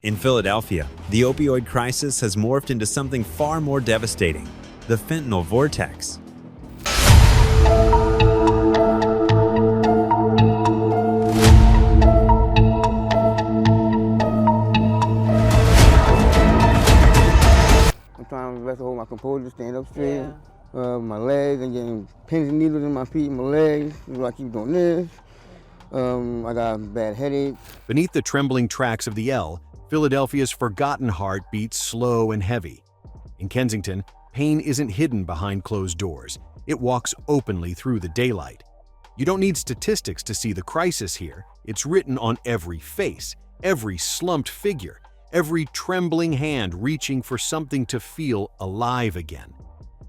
In Philadelphia, the opioid crisis has morphed into something far more devastating: the fentanyl vortex. I'm trying my best to hold my composure, stand up straight. My legs, and getting pins and needles in my feet and my legs. I keep doing this. I got a bad headache. Beneath the trembling tracks of the L, Philadelphia's forgotten heart beats slow and heavy. In Kensington, pain isn't hidden behind closed doors. It walks openly through the daylight. You don't need statistics to see the crisis here. It's written on every face, every slumped figure, every trembling hand reaching for something to feel alive again.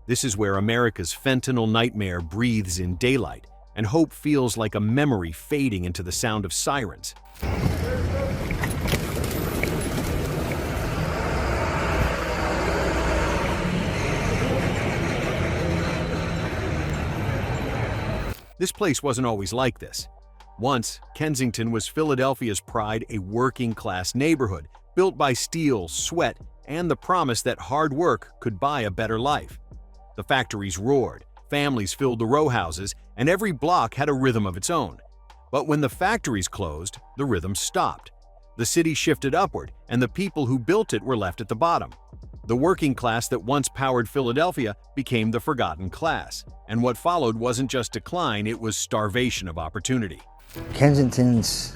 This is where America's fentanyl nightmare breathes in daylight, and hope feels like a memory fading into the sound of sirens. This place wasn't always like this. Once, Kensington was Philadelphia's pride, a working-class neighborhood built by steel, sweat, and the promise that hard work could buy a better life. The factories roared, families filled the row houses, and every block had a rhythm of its own. But when the factories closed, the rhythm stopped. The city shifted upward, and the people who built it were left at the bottom. The working class that once powered Philadelphia became the forgotten class, and what followed wasn't just decline, it was starvation of opportunity. Kensington's,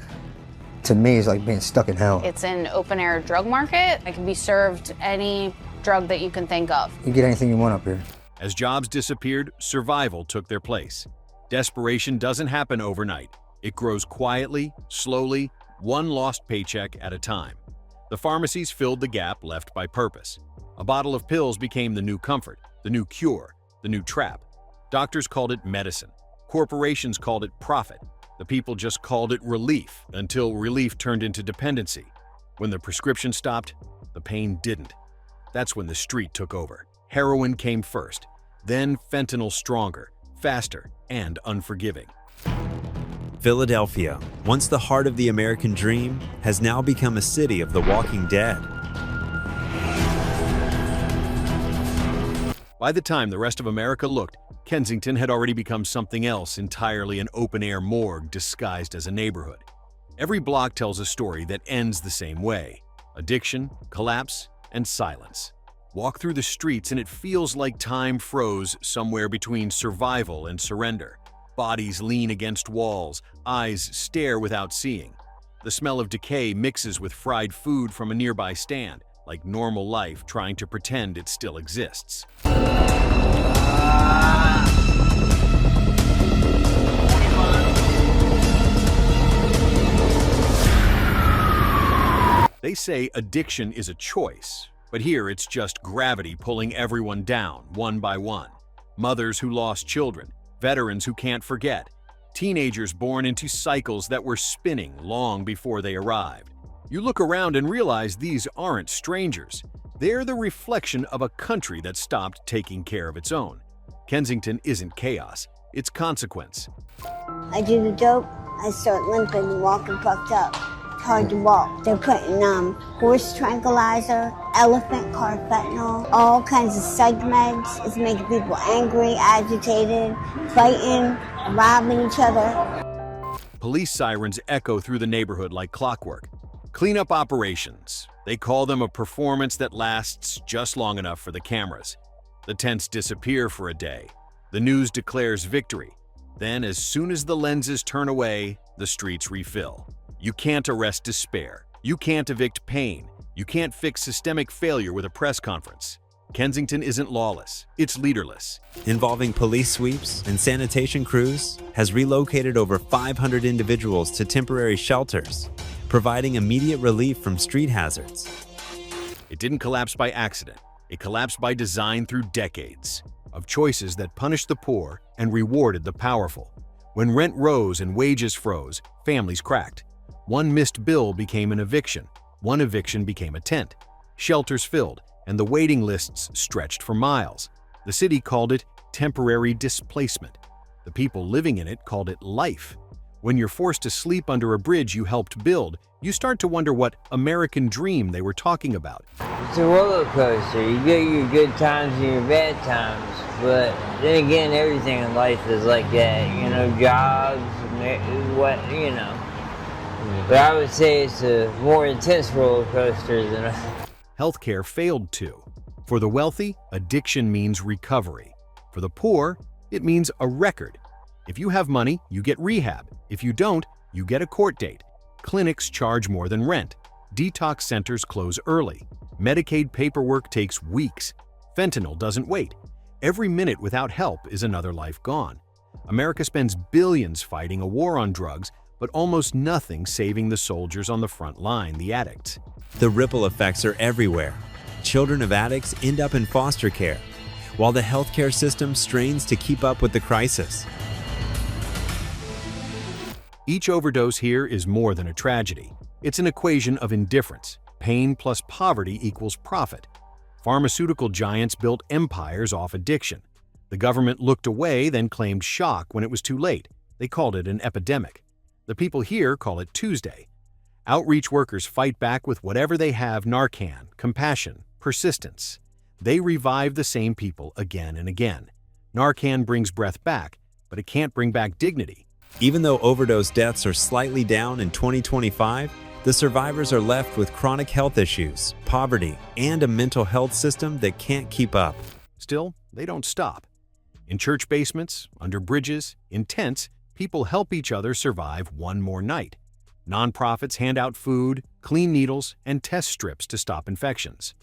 to me, is like being stuck in hell. It's an open-air drug market. It can be served any drug that you can think of. You get anything you want up here. As jobs disappeared, survival took their place. Desperation doesn't happen overnight. It grows quietly, slowly, one lost paycheck at a time. The pharmacies filled the gap left by purpose. A bottle of pills became the new comfort, the new cure, the new trap. Doctors called it medicine. Corporations called it profit. The people just called it relief, until relief turned into dependency. When the prescription stopped, the pain didn't. That's when the street took over. Heroin came first, then fentanyl, stronger, faster, and unforgiving. Philadelphia, once the heart of the American dream, has now become a city of the walking dead. By the time the rest of America looked, Kensington had already become something else entirely, an open-air morgue disguised as a neighborhood. Every block tells a story that ends the same way: addiction, collapse, and silence. Walk through the streets and it feels like time froze somewhere between survival and surrender. Bodies lean against walls, eyes stare without seeing. The smell of decay mixes with fried food from a nearby stand, like normal life trying to pretend it still exists. They say addiction is a choice, but here it's just gravity pulling everyone down, one by one. Mothers who lost children, veterans who can't forget, teenagers born into cycles that were spinning long before they arrived. You look around and realize these aren't strangers. They're the reflection of a country that stopped taking care of its own. Kensington isn't chaos, it's consequence. I do the dope, I start limping and walking fucked up. It's hard to walk. They're putting horse tranquilizer, elephant carfentanil, all kinds of psych meds. It's making people angry, agitated, fighting, robbing each other. Police sirens echo through the neighborhood like clockwork. Cleanup operations. They call them a performance that lasts just long enough for the cameras. The tents disappear for a day. The news declares victory. Then, as soon as the lenses turn away, the streets refill. You can't arrest despair. You can't evict pain. You can't fix systemic failure with a press conference. Kensington isn't lawless, it's leaderless. Involving police sweeps and sanitation crews, has relocated over 500 individuals to temporary shelters, providing immediate relief from street hazards. It didn't collapse by accident. It collapsed by design through decades of choices that punished the poor and rewarded the powerful. When rent rose and wages froze, families cracked. One missed bill became an eviction. One eviction became a tent. Shelters filled, and the waiting lists stretched for miles. The city called it temporary displacement. The people living in it called it life. When you're forced to sleep under a bridge you helped build, you start to wonder what American dream they were talking about. It's a roller coaster. You get your good times and your bad times, but then again, everything in life is like that. You know, jobs, what, you know. But I would say it's a more intense roller coaster than Healthcare failed too. For the wealthy, addiction means recovery. For the poor, it means a record. If you have money, you get rehab. If you don't, you get a court date. Clinics charge more than rent. Detox centers close early. Medicaid paperwork takes weeks. Fentanyl doesn't wait. Every minute without help is another life gone. America spends billions fighting a war on drugs, but almost nothing saving the soldiers on the front line, the addicts. The ripple effects are everywhere. Children of addicts end up in foster care, while the healthcare system strains to keep up with the crisis. Each overdose here is more than a tragedy. It's an equation of indifference. Pain plus poverty equals profit. Pharmaceutical giants built empires off addiction. The government looked away, then claimed shock when it was too late. They called it an epidemic. The people here call it Tuesday. Outreach workers fight back with whatever they have: Narcan, compassion, persistence. They revive the same people again and again. Narcan brings breath back, but it can't bring back dignity. Even though overdose deaths are slightly down in 2025, the survivors are left with chronic health issues, poverty, and a mental health system that can't keep up. Still, they don't stop. In church basements, under bridges, in tents, people help each other survive one more night. Nonprofits hand out food, clean needles, and test strips to stop infections.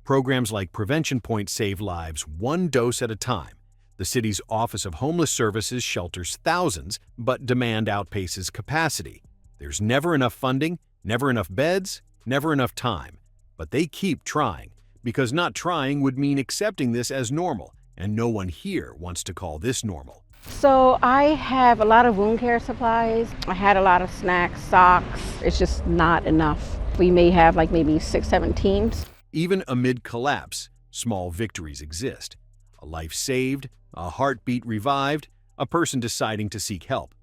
Programs like Prevention Point save lives one dose at a time. The city's Office of Homeless Services shelters thousands, but demand outpaces capacity. There's never enough funding, never enough beds, never enough time. But they keep trying, because not trying would mean accepting this as normal, and no one here wants to call this normal. So I have a lot of wound care supplies. I had a lot of snacks, socks. It's just not enough. We may have like maybe 6-7 teams. Even amid collapse, small victories exist. A life saved, a heartbeat revived, a person deciding to seek help.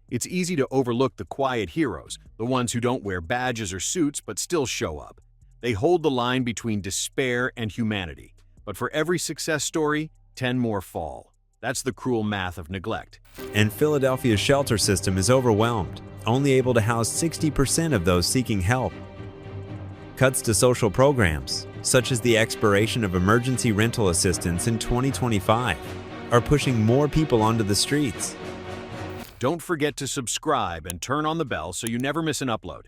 It's easy to overlook the quiet heroes, the ones who don't wear badges or suits but still show up. They hold the line between despair and humanity. But for every success story, 10 more fall. That's the cruel math of neglect. And Philadelphia's shelter system is overwhelmed, only able to house 60% of those seeking help. Cuts to social programs, such as the expiration of emergency rental assistance in 2025, are pushing more people onto the streets. Don't forget to subscribe and turn on the bell so you never miss an upload.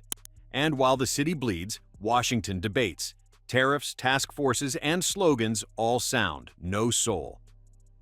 And while the city bleeds, Washington debates. Tariffs, task forces, and slogans all sound, no soul.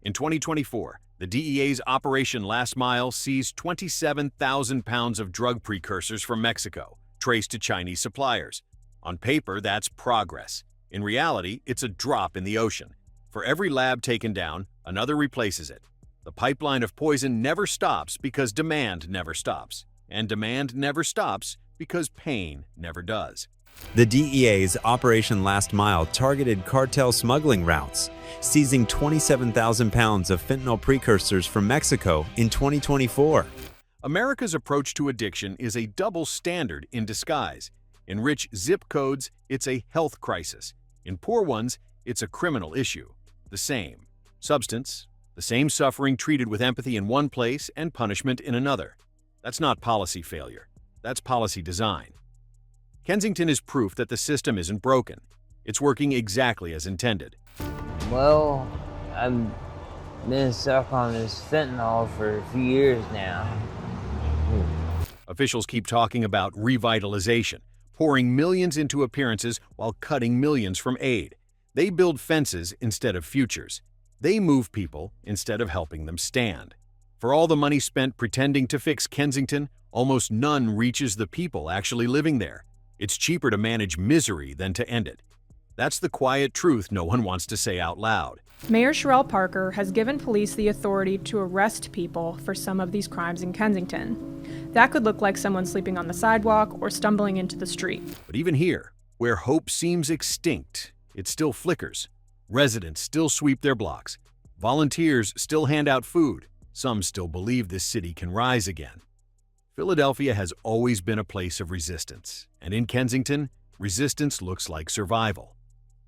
In 2024, the DEA's Operation Last Mile seized 27,000 pounds of drug precursors from Mexico, traced to Chinese suppliers. On paper, that's progress. In reality, it's a drop in the ocean. For every lab taken down, another replaces it. The pipeline of poison never stops because demand never stops. And demand never stops because pain never does. The DEA's Operation Last Mile targeted cartel smuggling routes, seizing 27,000 pounds of fentanyl precursors from Mexico in 2024. America's approach to addiction is a double standard in disguise. In rich zip codes, it's a health crisis. In poor ones, it's a criminal issue. The same substance, the same suffering treated with empathy in one place and punishment in another. That's not policy failure. That's policy design. Kensington is proof that the system isn't broken. It's working exactly as intended. Well, I've been stuck on this fentanyl for a few years now. Officials keep talking about revitalization, pouring millions into appearances while cutting millions from aid. They build fences instead of futures. They move people instead of helping them stand. For all the money spent pretending to fix Kensington, almost none reaches the people actually living there. It's cheaper to manage misery than to end it. That's the quiet truth no one wants to say out loud. Mayor Sherrell Parker has given police the authority to arrest people for some of these crimes in Kensington. That could look like someone sleeping on the sidewalk or stumbling into the street. But even here, where hope seems extinct, it still flickers. Residents still sweep their blocks. Volunteers still hand out food. Some still believe this city can rise again. Philadelphia has always been a place of resistance, and in Kensington, resistance looks like survival.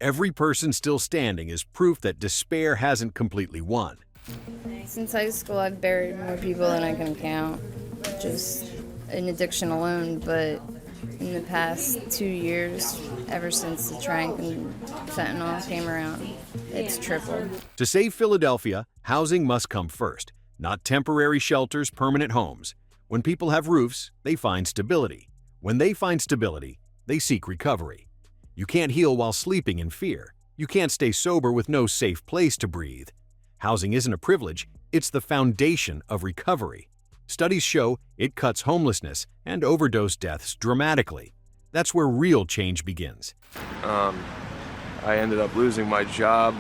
Every person still standing is proof that despair hasn't completely won. Since high school, I've buried more people than I can count, just in addiction alone, but in the past 2 years, ever since the trank and fentanyl came around, it's tripled. To save Philadelphia, housing must come first, not temporary shelters, permanent homes. When people have roofs, they find stability. When they find stability, they seek recovery. You can't heal while sleeping in fear. You can't stay sober with no safe place to breathe. Housing isn't a privilege, it's the foundation of recovery. Studies show it cuts homelessness and overdose deaths dramatically. That's where real change begins. I ended up losing my job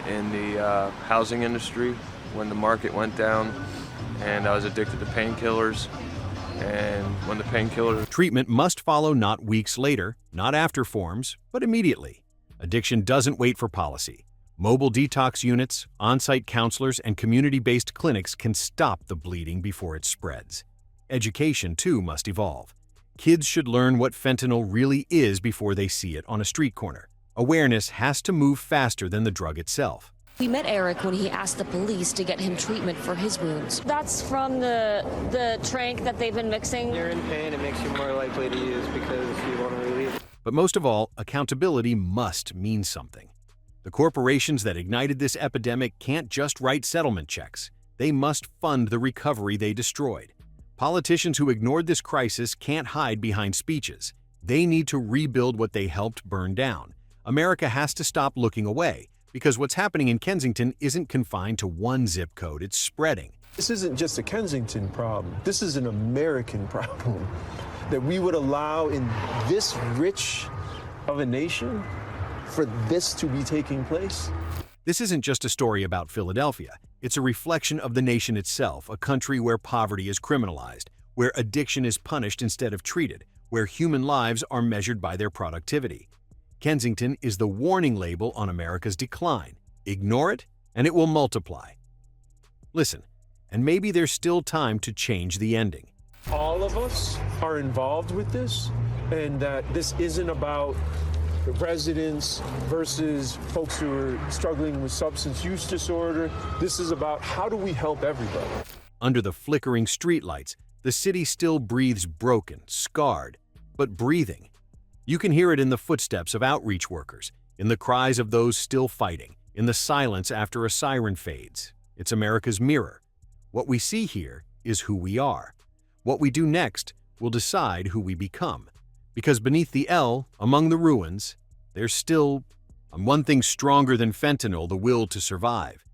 in the housing industry when the market went down, and I was addicted to painkillers. And when the painkillers... Treatment must follow not weeks later, not after forms, but immediately. Addiction doesn't wait for policy. Mobile detox units, on-site counselors, and community-based clinics can stop the bleeding before it spreads. Education, too, must evolve. Kids should learn what fentanyl really is before they see it on a street corner. Awareness has to move faster than the drug itself. We met Eric when he asked the police to get him treatment for his wounds. That's from the trank that they've been mixing. You're in pain, it makes you more likely to use because you want to relieve it. But most of all, accountability must mean something. The corporations that ignited this epidemic can't just write settlement checks. They must fund the recovery they destroyed. Politicians who ignored this crisis can't hide behind speeches. They need to rebuild what they helped burn down. America has to stop looking away, because what's happening in Kensington isn't confined to one zip code, it's spreading. This isn't just a Kensington problem. This is an American problem. That we would allow in this rich of a nation for this to be taking place. This isn't just a story about Philadelphia. It's a reflection of the nation itself, a country where poverty is criminalized, where addiction is punished instead of treated, where human lives are measured by their productivity. Kensington is the warning label on America's decline. Ignore it, and it will multiply. Listen, and maybe there's still time to change the ending. All of us are involved with this, and that this isn't about residents versus folks who are struggling with substance use disorder. This is about how do we help everybody. Under the flickering streetlights, the city still breathes broken, scarred, but breathing. You can hear it in the footsteps of outreach workers, in the cries of those still fighting, in the silence after a siren fades. It's America's mirror. What we see here is who we are. What we do next will decide who we become. Because beneath the L, among the ruins, there's still one thing stronger than fentanyl, the will to survive.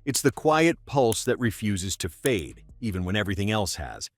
It's the quiet pulse that refuses to fade, even when everything else has.